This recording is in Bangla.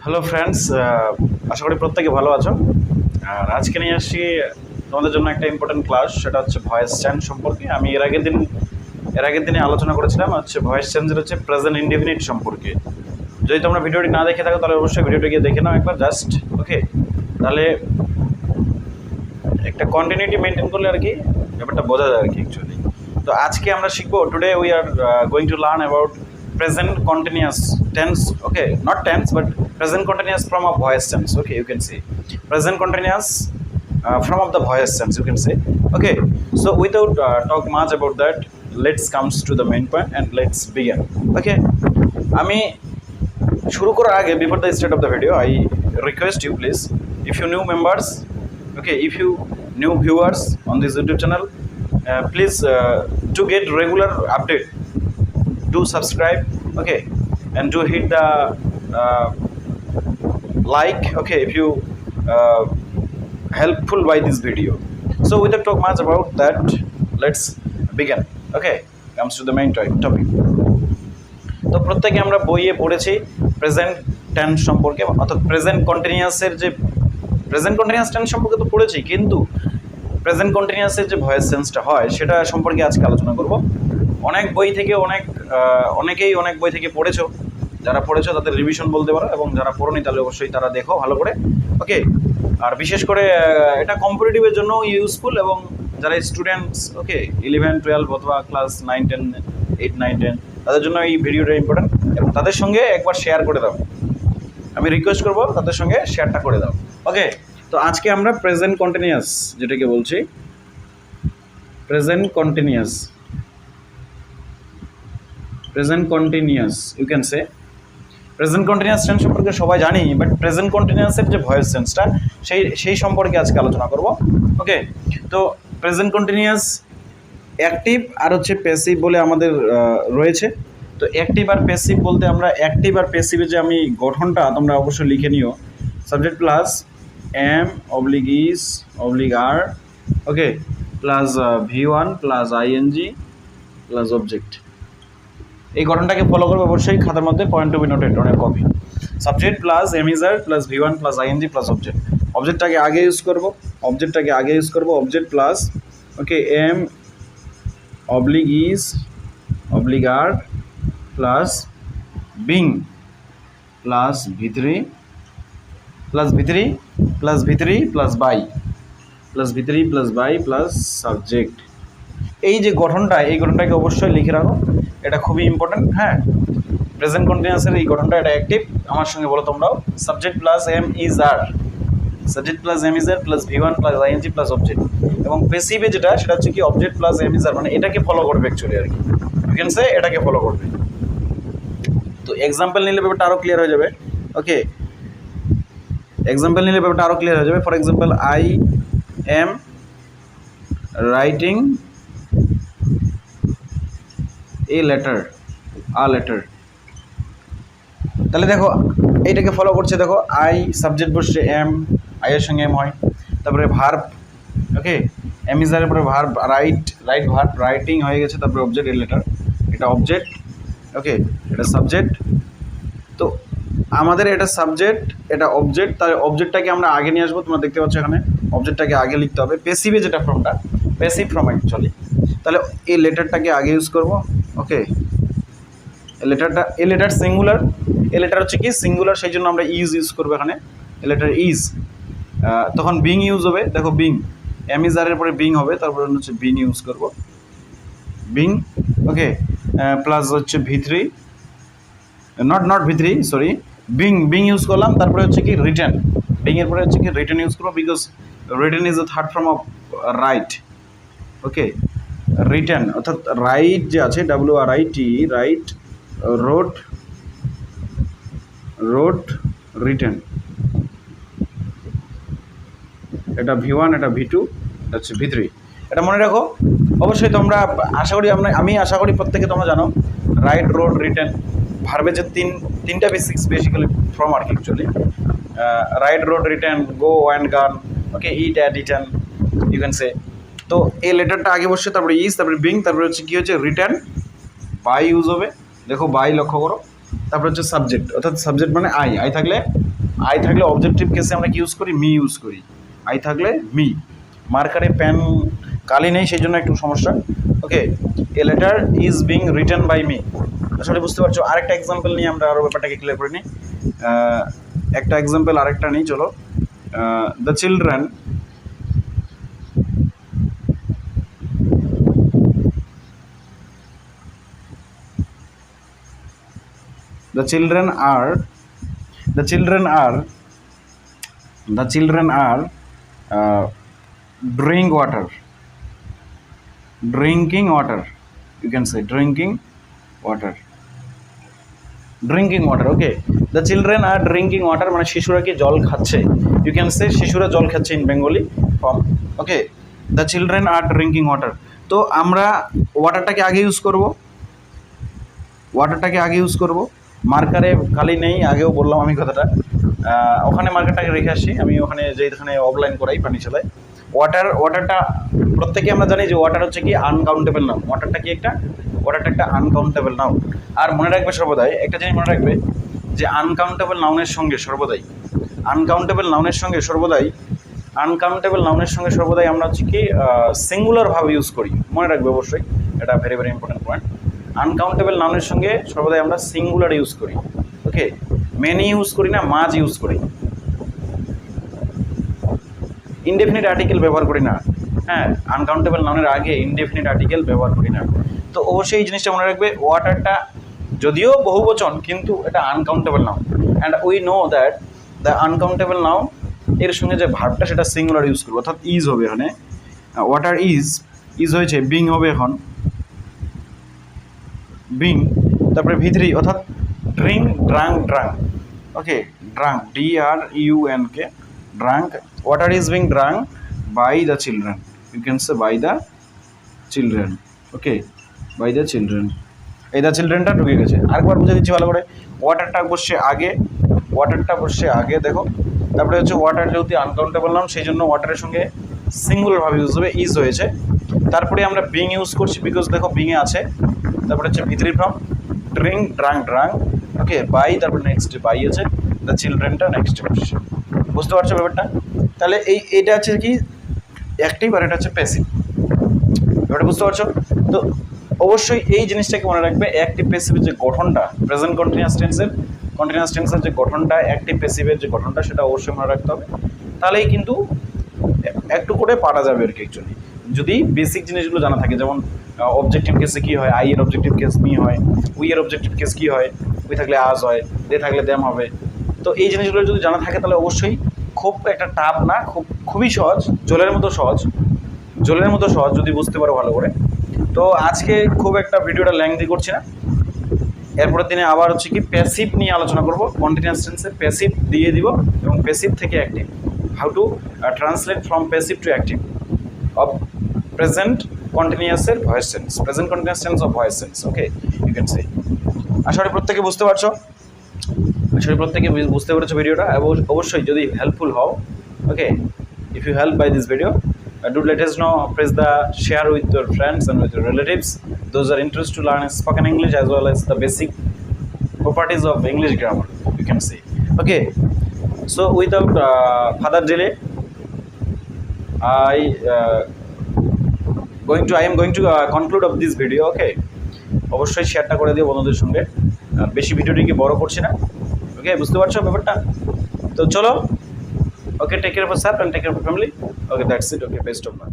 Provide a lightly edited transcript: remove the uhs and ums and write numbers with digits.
হ্যালো ফ্রেন্ডস, আশা করি প্রত্যেকে ভালো আছো। আর আজকে নিয়ে আসছি তোমাদের জন্য একটা ইম্পর্টেন্ট ক্লাস, সেটা হচ্ছে ভয়েস চেঞ্জ সম্পর্কে। আমি এর আগের দিনে আলোচনা করেছিলাম হচ্ছে ভয়েস চেঞ্জের হচ্ছে প্রেজেন্ট ইনডেফিনিট সম্পর্কে। যদি তোমরা ভিডিওটি না দেখে থাকো তাহলে অবশ্যই ভিডিওটি গিয়ে দেখে নাও একবার জাস্ট। ওকে, তাহলে একটা কন্টিনিউটি মেনটেন করলে আর কি ব্যাপারটা বোঝা যায় আর কি অ্যাকচুয়ালি। তো আজকে আমরা শিখবো, today we are going to learn about present continuous tense. Okay, not tense but present continuous from a voice tense. Okay, you can say present continuous from of the voice tense, you can say. Okay, so without talk much about that, let's comes to the main point and let's begin. Okay, আমি শুরু করার আগে, before the start of the video, I request you please, if you new members, okay, if you new viewers on this YouTube channel, please to get regular update, do subscribe, okay, and do hit the like, okay, if you helpful by this video. So without talk much about that, let's begin. Okay, comes to the main topic. তো প্রত্যেকে আমরা বইয়ে পড়েছি প্রেজেন্ট টেন্স সম্পর্কে, অর্থাৎ প্রেজেন্ট কন্টিনিউয়াসের যে প্রেজেন্ট কন্টিনিউয়াস টেন্স সম্পর্কে তো পড়েছি, কিন্তু প্রেজেন্ট কন্টিনিউয়াসের যে ভয়েস সেন্সটা হয় সেটা সম্পর্কে আজকে আলোচনা করব। অনেক বই থেকে অনেকেই অনেক বই থেকে পড়েছো, যারা পড়েছো তাদের রিভিশন বলতে পারো, এবং যারা পড়োনি তাহলে অবশ্যই তারা দেখো ভালো করে। ওকে, আর বিশেষ করে এটা কম্পিটিটিভের জন্য ইউজফুল, এবং যারা স্টুডেন্টস, ওকে, 11-12 অথবা ক্লাস 9-10, 8-9-10, তাদের জন্য এই ভিডিওটা ইম্পর্টেন্ট, এবং তাদের সঙ্গে একবার শেয়ার করে দাও। আমি রিকোয়েস্ট করবো তাদের সঙ্গে শেয়ারটা করে দাও। ওকে, তো আজকে আমরা প্রেজেন্ট কন্টিনিউয়াস যেটাকে বলছি, present continuous you can say. Present continuous tense সম্পর্কে সবাই জানি, বাট প্রেজেন্ট কন্টিনিউয়াসের যে ভয়েস টেন্সটা সেই সম্পর্কে আজকে আলোচনা করব। ওকে, তো প্রেজেন্ট কন্টিনিউয়াস অ্যাক্টিভ আর হচ্ছে প্যাসিভ বলে আমাদের রয়েছে। তো অ্যাক্টিভ আর প্যাসিভ বলতে আমরা অ্যাক্টিভ আর প্যাসিভের যে আমি গঠনটা তোমরা অবশ্যই লিখে নিও, subject plus am oblique is oblique are, okay, plus V1 plus ING plus object. এই গঠনটাকে ফলো করবো অবশ্যই, খাতার মধ্যে পয়েন্ট টু বি নোটেড অনেক copy. Subject plus am is are plus V1 plus ING plus object. অবজেক্টটাকে আগে ইউজ করবো, object plus, okay, am oblique is oblique are plus being plus V3 plus by plus subject. এই যে গঠনটা, এই গঠনটাকে অবশ্যই লিখে রাখো, এটা খুবই ইম্পর্টেন্ট। হ্যাঁ, প্রেজেন্ট কন্টিনিউয়াসের এই গঠনটা, এটা অ্যাক্টিভ। আমার সঙ্গে বলো তোমরাও, subject plus am is are plus V1 plus ING plus object. এবং প্যাসিভে যেটা, সেটা হচ্ছে কি object plus am is are, মানে এটাকে ফলো করবে অ্যাকচুয়ালি আর কি, ইউ ক্যান সে এটাকে ফলো করবে। তো এক্সাম্পল নিলে ব্যাপারটা আরও ক্লিয়ার হয়ে যাবে। Okay, for example, I am writing a letter, তাহলে দেখো এইটাকে ফলো করছে। দেখো আই সাবজেক্ট বসছে, এম, আই এর সঙ্গে এম হয়, তারপরে ভার্ব, ওকে, এম ইজ এর পরে ভার্ব, রাইট ভার্ব, রাইটিং হয়ে গেছে, তারপরে অবজেক্ট, এ লেটার, এটা অবজেক্ট, ওকে, এটা সাবজেক্ট। তো আমাদের এটা সাবজেক্ট, এটা অবজেক্ট, তাহলে অবজেক্টটাকে আমরা আগে নিয়ে আসবো। তোমরা দেখতে পাচ্ছ এখানে অবজেক্টটাকে আগে লিখতে হবে, প্যাসিভে যেটা ফর্মটা, প্যাসিভ ফর্ম অ্যাকচুয়ালি। তাহলে এই লেটারটাকে আগে ইউজ করবো। Okay, a letter singular, a letter হচ্ছে কি সিঙ্গুলার, সেই জন্য আমরা ইউজ করবো এখানে, এ লেটার ইজ। তখন বিং ইউজ হবে, দেখো বিং, এম ইজ আরের পরে বিং হবে, তারপরে হচ্ছে বিং ইউজ করবো, বিং, ওকে, প্লাস হচ্ছে V3, not V3, sorry, being use করলাম। তারপরে হচ্ছে কি রিটেন, বিং এর পরে হচ্ছে কি রিটেন ইউজ করবো, because written is the third form of right. Okay, written অর্থাৎ রাইট যে আছে, WRIT, রাইট, রোট, রিটেন, এটা V1, এটা V2, এটা হচ্ছে V3। এটা মনে রাখো অবশ্যই তোমরা, আমি আশা করি প্রত্যেকে তোমরা জানো রাইট, রোড, রিটেন ভার্বে যে তিনটা বেসিক্যালি ফর্ম আর কি actually, write, wrote, written, go and gone, okay, eat ate eaten, you can say. তো এই লেটারটা আগে বসছে, তারপরে ইজ, তারপরে বিং, তারপরে হচ্ছে কী হচ্ছে রিটার্ন, বাই ইউজ হবে, দেখো বাই লক্ষ্য করো, তারপরে হচ্ছে সাবজেক্ট, অর্থাৎ সাবজেক্ট মানে আই থাকলে আই থাকলে অবজেক্টিভ কেসে আমরা কি ইউজ করি, মি ইউজ করি। আই থাকলে মি। মার্কারে পেন কালি নেই, সেই জন্য একটু সমস্যা। Okay, a letter is being written by me. আসলে বুঝতে পারছো। আরেকটা এক্সাম্পল নিয়ে আমরা আরও ব্যাপারটাকে ক্লিয়ার করে নিই। একটা এক্সাম্পল আরেকটা নিই, চলো। The children drinking water, you can say drinking water, okay, the children are drinking water মানে শিশুরা কি জল খাচ্ছে, you can say শিশুরা জল খাচ্ছে in Bengali form, okay, the children are drinking water। তো আমরা ওয়াটারটাকে আগে ইউজ করব, মার্কারে খালি নেই, আগেও বললাম আমি কথাটা। ওখানে মার্কারটাকে রেখে আসি আমি, ওখানে যেখানে অফলাইন করাই পানি চালাই। ওয়াটারটা প্রত্যেকে আমরা জানি যে ওয়াটার হচ্ছে কি আনকাউন্টেবল নাউন। ওয়াটারটা একটা আনকাউন্টেবল নাউন। আর মনে রাখবে সর্বদাই একটা জিনিস মনে রাখবে যে আনকাউন্টেবল নাউনের সঙ্গে সর্বদাই আমরা হচ্ছে কি সিঙ্গুলার ভাবে ইউজ করি। মনে রাখবে অবশ্যই, এটা very very important point. Uncountable নাউনের সঙ্গে সর্বদাই আমরা সিঙ্গুলার ইউজ করি। ওকে, মেনি ইউজ করি না, মাঝ ইউজ করি। ইনডেফিনিট আর্টিকেল ব্যবহার করি না। হ্যাঁ, আনকাউন্টেবল নাউনের আগে ইনডেফিনিট আর্টিকেল ব্যবহার করি না। তো অবশ্যই এই জিনিসটা মনে রাখবে, ওয়াটারটা যদিও বহুবচন কিন্তু এটা uncountable noun. And we know that the uncountable noun এর সঙ্গে যে ভার্বটা সেটা সিঙ্গুলার ইউজ করবো, অর্থাৎ ইজ হবে এখানে। ওয়াটার ইজ হয়েছে, বিং হবে এখন, বিং, তারপরে ভিতরি অর্থাৎ drink, drunk. Okay, drunk, DRUNK, drunk. Water is being drunk by the children, you can say by the children. Okay, by the children. এই দ্য চিলড্রেনটা ঢুকে গেছে। আরেকবার বুঝে দিচ্ছি ভালো করে। ওয়াটারটা বসছে আগে, দেখো। তারপরে হচ্ছে ওয়াটার যেহেতু আনকাউন্টেবল নাউন, সেই জন্য ওয়াটারের সঙ্গে সিঙ্গুলারভাবে ইউজ হবে, ইজ হয়েছে। তারপরে আমরা বিং ইউজ করছি, বিকজ দেখো বিংয়ে আছে। তারপরে হচ্ছে ভিতরি from, drink, drunk. Okay, by, তারপরে নেক্সট বাই আছে, দ্য চিলড্রেনটা নেক্সট বসছে। বুঝতে পারছো ব্যাপারটা? তাহলে এইটা হচ্ছে কি অ্যাক্টিভ, আর এটা হচ্ছে প্যাসিভ। ব্যাপারটা বুঝতে পারছো? তো অবশ্যই এই জিনিসটাকে মনে রাখবে, অ্যাক্টিভ প্যাসিভের যে গঠনটা, প্রেজেন্ট কন্টিনিউয়াস টেন্সের যে গঠনটা, অ্যাক্টিভ প্যাসিভের যে গঠনটা, সেটা অবশ্যই মনে রাখতে হবে। তাহলেই কিন্তু একটু করে পারা যাবে আর কি। অ্যাকচুয়ালি যদি বেসিক জিনিসগুলো জানা থাকে, যেমন অবজেক্টিভ কেসে কী হয়, আই এর অবজেক্টিভ কেস মি হয়, উই এর অবজেক্টিভ কেস কী হয়, উই থাকলে আজ হয়, দে থাকলে দেম হবে। তো এই জিনিসগুলো যদি জানা থাকে তাহলে অবশ্যই খুব একটা টাফ না, খুবই সহজ, জলের মতো সহজ যদি বুঝতে পারো ভালো করে। তো আজকে খুব একটা ভিডিওটা লেংথি করছি না। এরপরের দিনে আবার হচ্ছে কি প্যাসিভ নিয়ে আলোচনা করব। কন্টিনিউয়াস টেন্সে প্যাসিভ দিয়ে দিব, এবং প্যাসিভ থেকে active, how to translate from passive to active of present কন্টিনিউয়াসের voice tense, present continuous tense of voice tense. Okay, you can say. আশা করি প্রত্যেকে বুঝতে পেরেছো ভিডিওটা। অবশ্যই যদি হেল্পফুল হও, ওকে, if you help by this video, do let us know, press the share with your friends and with your relatives, those are interested to learn spoken English as well as the basic properties of English grammar, you can say. Okay, so without further delay, I am going to conclude of this video. Okay, অবশ্যই শেয়ারটা করে দিও বন্ধুদের সঙ্গে, বেশি ভিডিওটিকে বড় করছি না। ওকে, বুঝতে পারছো ব্যাপারটা? তো চলো, okay, take care of yourself and take care of your family. Okay, that's it. Okay, best of luck.